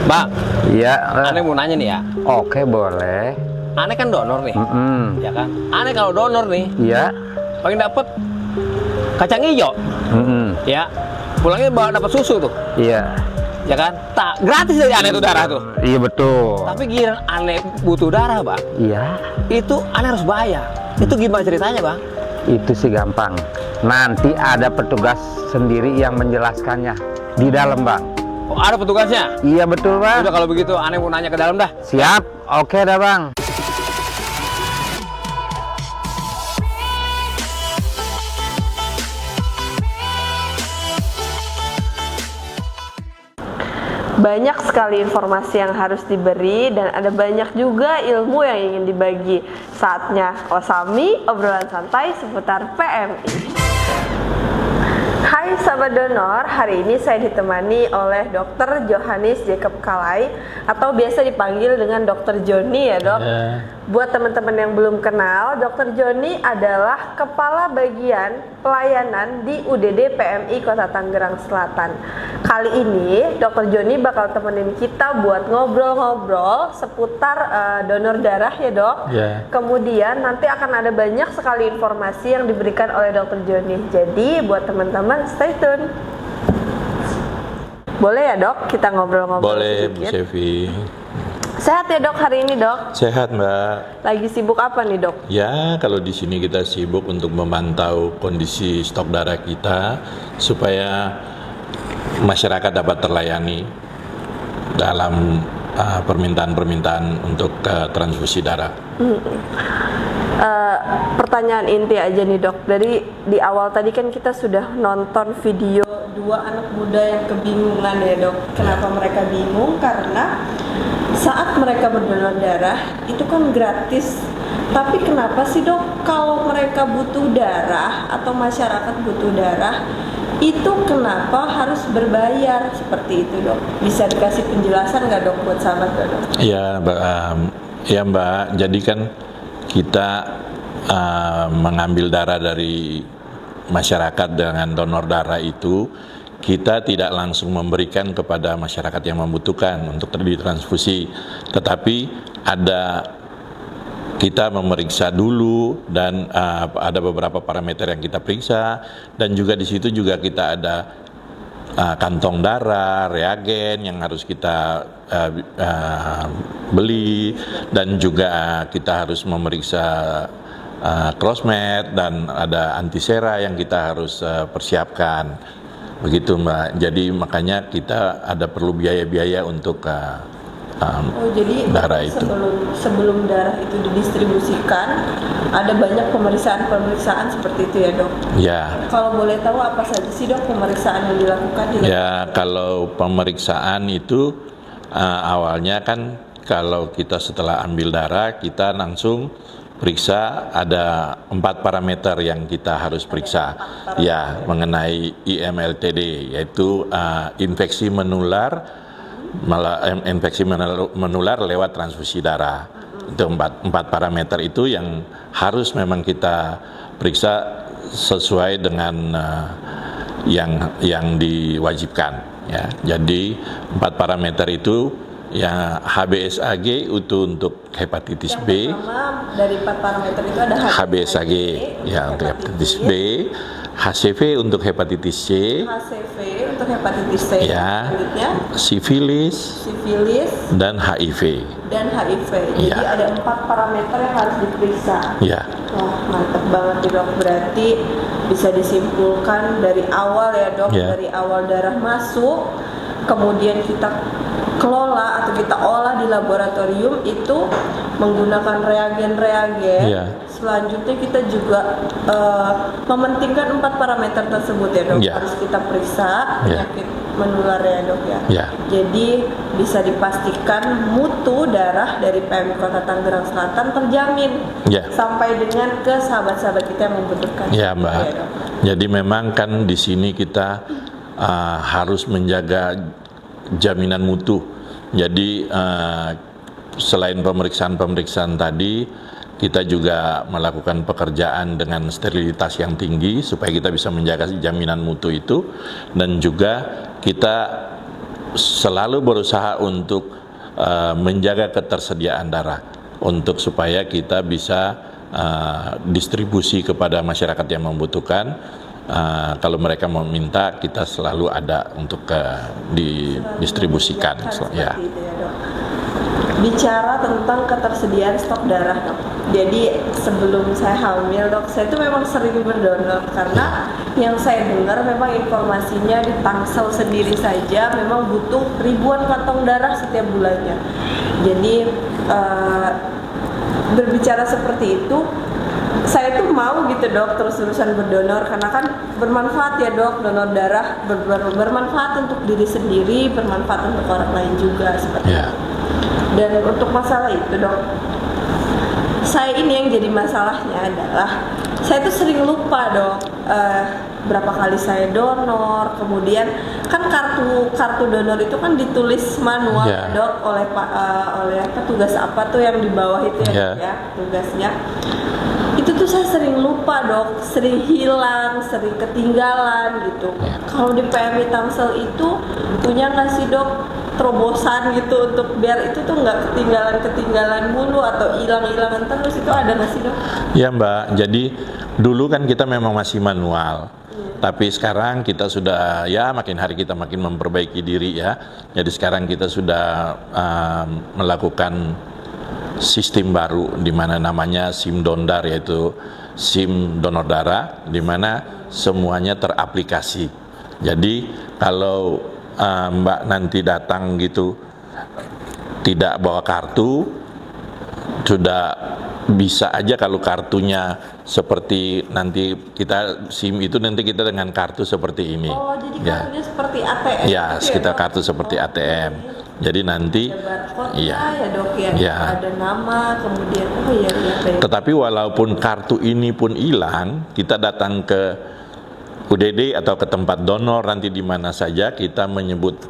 Bang, Iya. aneh mau nanya nih ya. Oke, boleh. Aneh kan donor nih, ya kan? Aneh kalau donor nih, Iya. paling dapet kacang hijau, ya. Pulangnya bawa dapat susu tuh, Iya. ya kan? Tak gratis dari aneh tuh darah tuh. Iya betul. Tapi giliran aneh butuh darah, bang, Iya. itu aneh harus bayar. Itu gimana ceritanya, bang? Itu sih gampang. Nanti ada petugas sendiri yang menjelaskannya di dalam, Bang. Oh, ada petugasnya? Iya betul, Bang. Udah kalau begitu aneh mau nanya ke dalam dah. Siap. Oke dah, Bang. Banyak sekali informasi yang harus diberi dan ada banyak juga ilmu yang ingin dibagi. Saatnya Osami, obrolan santai seputar PMI. Hai sahabat donor, hari ini saya ditemani oleh Dr. Johannes Jacob Kalai atau biasa dipanggil dengan Dr. Joni ya dok. Buat teman-teman yang belum kenal, Dr. Joni adalah Kepala Bagian Pelayanan di UDD PMI Kota Tangerang Selatan. Kali ini Dr. Joni bakal temenin kita buat ngobrol-ngobrol seputar donor darah ya dok. Kemudian nanti akan ada banyak sekali informasi yang diberikan oleh Dr. Joni. Jadi buat teman-teman stay tune. Boleh ya dok kita ngobrol-ngobrol Boleh, Bu sedikit? Sevi. Sehat ya dok hari ini dok? Sehat, Mbak. Lagi sibuk apa nih dok? Ya, kalau di sini kita sibuk untuk memantau kondisi stok darah kita supaya masyarakat dapat terlayani dalam permintaan-permintaan untuk transfusi darah. Pertanyaan inti aja nih dok, dari di awal tadi kan kita sudah nonton video dua anak muda yang kebingungan ya dok. Kenapa mereka bingung? Karena saat mereka berdonor darah itu kan gratis. Tapi kenapa sih dok kalau mereka butuh darah atau masyarakat butuh darah itu kenapa harus berbayar seperti itu dok? Bisa dikasih penjelasan nggak dok buat sahabat dok? Ya, Mbak. Ya, Mbak. Jadi kan kita mengambil darah dari masyarakat dengan donor darah itu, kita tidak langsung memberikan kepada masyarakat yang membutuhkan untuk ditransfusi, tetapi kita memeriksa dulu dan ada beberapa parameter yang kita periksa, dan juga di situ juga kita ada kantong darah, reagen yang harus kita beli, dan juga kita harus memeriksa crossmat dan ada antisera yang kita harus persiapkan. Begitu Mbak. Jadi makanya kita ada perlu biaya-biaya untuk jadi darah itu. Sebelum darah itu didistribusikan ada banyak pemeriksaan seperti itu ya dok? Ya. Kalau boleh tahu apa saja sih dok pemeriksaan yang dilakukan? Ya, kalau pemeriksaan itu awalnya kan kalau kita setelah ambil darah kita langsung periksa, ada 4 parameter yang kita harus periksa ya mengenai IMLTD, yaitu infeksi menular lewat transfusi darah. Itu 4 parameter itu yang harus memang kita periksa sesuai dengan yang diwajibkan ya. Jadi 4 parameter itu ya, HBsAg itu untuk hepatitis B. Dari 4 parameter itu ada HBsAg ya untuk hepatitis B, HCV untuk hepatitis C, HCV untuk hepatitis C, ya, sifilis, dan HIV. Jadi ya. ada 4 parameter yang harus diperiksa. Ya. Wah, mantep banget nih dok. Berarti bisa disimpulkan dari awal ya dok, dari awal darah masuk, kemudian kita kelola atau kita olah di laboratorium itu menggunakan reagen-reagen. Selanjutnya kita juga mementingkan 4 parameter tersebut ya dok. Harus kita periksa penyakit menular ya dok ya. Jadi bisa dipastikan mutu darah dari PMI Kota Tangerang Selatan terjamin sampai dengan ke sahabat-sahabat kita yang membutuhkan. Ya Mbak. Ya, jadi memang kan di sini kita harus menjaga jaminan mutu. Jadi selain pemeriksaan tadi, kita juga melakukan pekerjaan dengan sterilitas yang tinggi supaya kita bisa menjaga jaminan mutu itu, dan juga kita selalu berusaha untuk menjaga ketersediaan darah untuk supaya kita bisa distribusi kepada masyarakat yang membutuhkan. Kalau mereka meminta, kita selalu ada untuk didistribusikan. Ya. Itu ya, Dok. Bicara tentang ketersediaan stok darah, Dok. Jadi sebelum saya hamil, Dok, saya itu memang sering berdonor karena yang saya dengar memang informasinya di Tangsel sendiri saja memang butuh ribuan kantong darah setiap bulannya. Jadi berbicara seperti itu, saya tuh mau gitu, Dok, terus-terusan berdonor karena kan bermanfaat ya, Dok. Donor darah bermanfaat untuk diri sendiri, bermanfaat untuk orang lain juga seperti itu. Dan untuk masalah itu, Dok, saya ini yang jadi masalahnya adalah saya tuh sering lupa, Dok, berapa kali saya donor. Kemudian kan kartu donor itu kan ditulis manual, Dok, oleh petugas apa tuh yang di bawah itu ya, Dok, ya, tugasnya. Itu tuh saya sering lupa, Dok, sering hilang, sering ketinggalan gitu. Kalau di PMI Tangsel itu punya nggak sih, Dok, terobosan gitu untuk biar itu tuh nggak ketinggalan mulu atau hilang-hilangan terus, itu ada nggak sih, Dok? Ya, Mbak, jadi dulu kan kita memang masih manual. Tapi sekarang kita sudah, ya makin hari kita makin memperbaiki diri ya. Jadi sekarang kita sudah melakukan sistem baru di mana namanya SIM Dondar, yaitu SIM donor darah, di mana semuanya teraplikasi. Jadi kalau Mbak nanti datang gitu tidak bawa kartu, sudah bisa aja kalau kartunya seperti nanti kita SIM itu nanti kita dengan kartu seperti ini. Oh, jadi kartunya seperti ATM. Ya, gitu sekitar Dok? kartu seperti ATM. Jadi nanti ada barcode-nya ya, Dok, ya. Ada nama, kemudian kayak. Tetapi walaupun kartu ini pun hilang, kita datang ke UDD atau ke tempat donor nanti di mana saja kita menyebut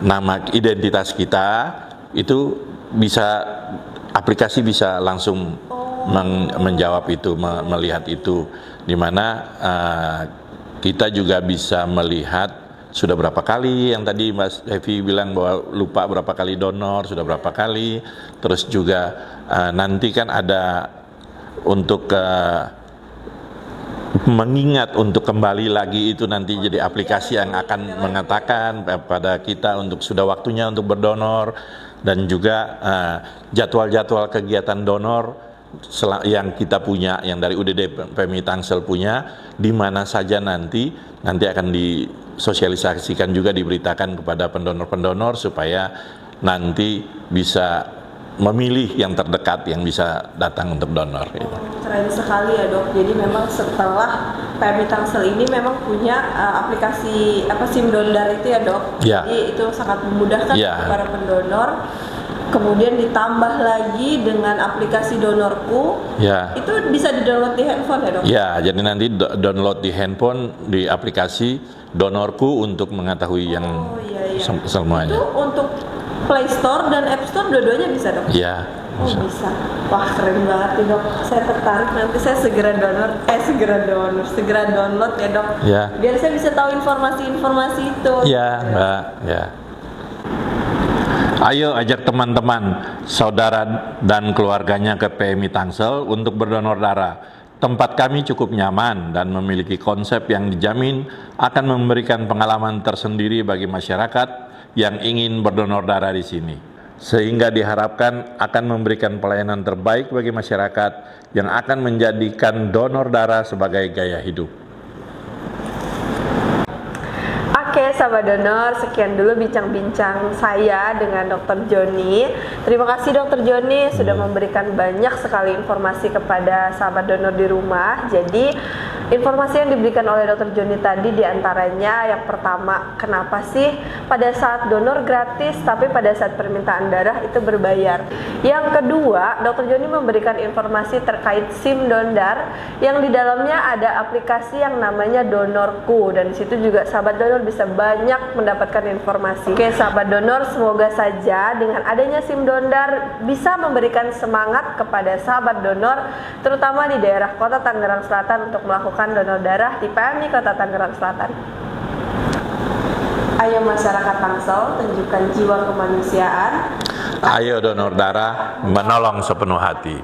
nama identitas kita, itu bisa aplikasi bisa langsung menjawab itu, melihat itu, di mana kita juga bisa melihat sudah berapa kali, yang tadi Mas Evi bilang bahwa lupa berapa kali donor, sudah berapa kali. Terus juga nanti kan ada untuk mengingat untuk kembali lagi, itu nanti jadi aplikasi yang akan mengatakan pada kita untuk sudah waktunya untuk berdonor, dan juga jadwal-jadwal kegiatan donor yang kita punya, yang dari UDD PMI Tangsel punya, di mana saja nanti akan disosialisasikan juga, diberitakan kepada pendonor-pendonor supaya nanti bisa memilih yang terdekat yang bisa datang untuk donor. Keren sekali ya, Dok. Jadi memang setelah PMI Tangsel ini memang punya aplikasi SIM Dondar itu ya, Dok. Ya. Jadi itu sangat memudahkan untuk para pendonor. Kemudian ditambah lagi dengan aplikasi Donorku. Ya. Itu bisa di-download di handphone ya, Dok? Ya, jadi nanti download di handphone di aplikasi Donorku untuk mengetahui yang semuanya. Itu untuk Play Store dan App Store dua-duanya bisa, Dok? Iya. Oh, bisa. Wah, keren banget nih, Dok. Saya tertarik, nanti saya segera download ya, Dok. Ya. Biar saya bisa tahu informasi-informasi itu. Iya, Mbak. Ya. Ayo ajak teman-teman, saudara dan keluarganya ke PMI Tangsel untuk berdonor darah. Tempat kami cukup nyaman dan memiliki konsep yang dijamin akan memberikan pengalaman tersendiri bagi masyarakat yang ingin berdonor darah di sini, sehingga diharapkan akan memberikan pelayanan terbaik bagi masyarakat yang akan menjadikan donor darah sebagai gaya hidup. Oke, sahabat donor, sekian dulu bincang-bincang saya dengan Dr. Joni. Terima kasih Dr. Joni sudah memberikan banyak sekali informasi kepada sahabat donor di rumah. Jadi informasi yang diberikan oleh Dr. Joni tadi diantaranya yang pertama, kenapa sih pada saat donor gratis tapi pada saat permintaan darah itu berbayar. Yang kedua, Dr. Joni memberikan informasi terkait SIM Dondar yang di dalamnya ada aplikasi yang namanya Donorku, dan di situ juga sahabat donor bisa banyak mendapatkan informasi. Oke, sahabat donor, semoga saja dengan adanya SIM Dondar bisa memberikan semangat kepada sahabat donor, terutama di daerah Kota Tangerang Selatan untuk melakukan donor darah di PMI Kota Tangerang Selatan. Ayo masyarakat Tangsel, tunjukkan jiwa kemanusiaan. Ayo donor darah, menolong sepenuh hati.